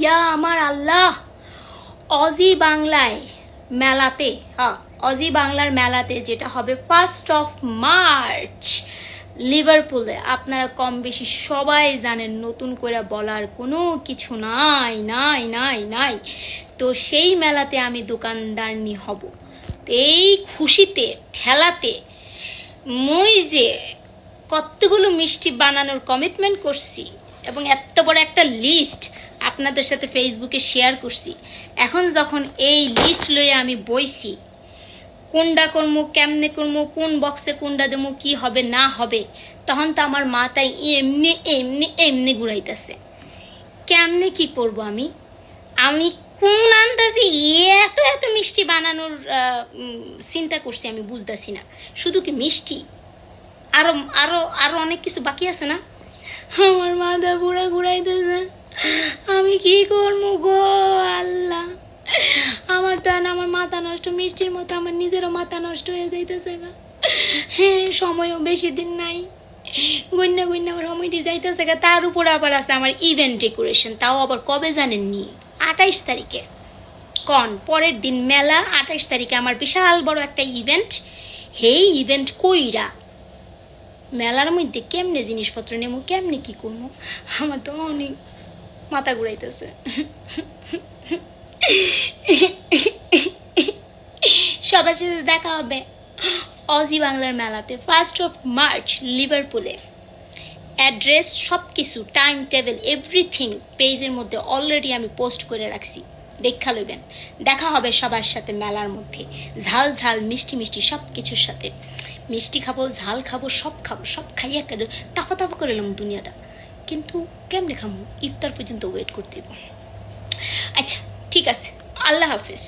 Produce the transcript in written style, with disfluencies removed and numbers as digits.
ইয়া আমার আল্লাহ, অজি বাংলায় মেলাতে, অজি বাংলার মেলাতে যেটা হবে 1 মার্চ লিভারপুলে, আপনারা কম বেশি সবাই জানেন, নতুন করে বলার কোনো কিছু নাই নাই নাই নাই। তো সেই মেলাতে আমি দোকানদারনি হব। এই খুশিতে ঠেলাতে মুই যে কতগুলো মিষ্টি বানানোর কমিটমেন্ট করছি এবং এত বড় একটা লিস্ট আপনাদের সাথে ফেসবুকে শেয়ার করছি, এখন যখন এই লিস্ট লইয়ে আমি বইছি, কোনটা করবো, কেমনে করবো, কোন বক্সে কোনটা দেবো, কি হবে না হবে, তখন তো আমার মাথায় এমনি এমনি এমনি ঘুরাইতেছে। কেমনে কি করব আমি আমি কোন আন্দাজে এত এত মিষ্টি বানানোর চিন্তা করছি আমি বুঝতেছি না। শুধু কি মিষ্টি, আরো আরো আরো অনেক কিছু বাকি আছে না? আমার মাথা পুরা ঘুরাইতেছে, আমি কি করবো গো আল্লাহ। আমার তো আমার মাথা নষ্ট, মিষ্টির মতো আমার নিজেরও মাথা নষ্ট হয়ে যাইতেছে গা। হ্যাঁ, সময়ও বেশি দিন নাই, গন্যা গন্যা আমার সময়টি যাইতেছে গা। তার উপর আবার আছে আমার ইভেন্ট ডেকোরেশন, তাও আবার কবে জানেননি? 28 তারিখে, পরের দিন মেলা। 28 তারিখে আমার বিশাল বড় একটা ইভেন্ট। হেই ইভেন্ট কইরা মেলার মধ্যে কেমনে জিনিসপত্র নেবো, কেমনে কি করবো, আমার তো অনেক মাথা ঘুরাইতেছে। সবার সাথে দেখা হবে অজি বাংলার মেলাতে 1 মার্চ লিভারপুলে। অ্যাড্রেস সব কিছু, টাইম টেবিল, এভরিথিং পেজের মধ্যে অলরেডি আমি পোস্ট করে রাখছি, দেখা লইবেন। দেখা হবে সবার সাথে মেলার মধ্যে, ঝাল ঝাল মিষ্টি মিষ্টি সব কিছুর সাথে। মিষ্টি খাবো, ঝাল খাবো, সব খাইয়া কেটে তাফা তাফা করে এলাম দুনিয়াটা। কিন্তু কেমনে খাবো, ইফতার পর্যন্ত ওয়েট করতে। আচ্ছা ঠিক আছে, আল্লাহ হাফিজ।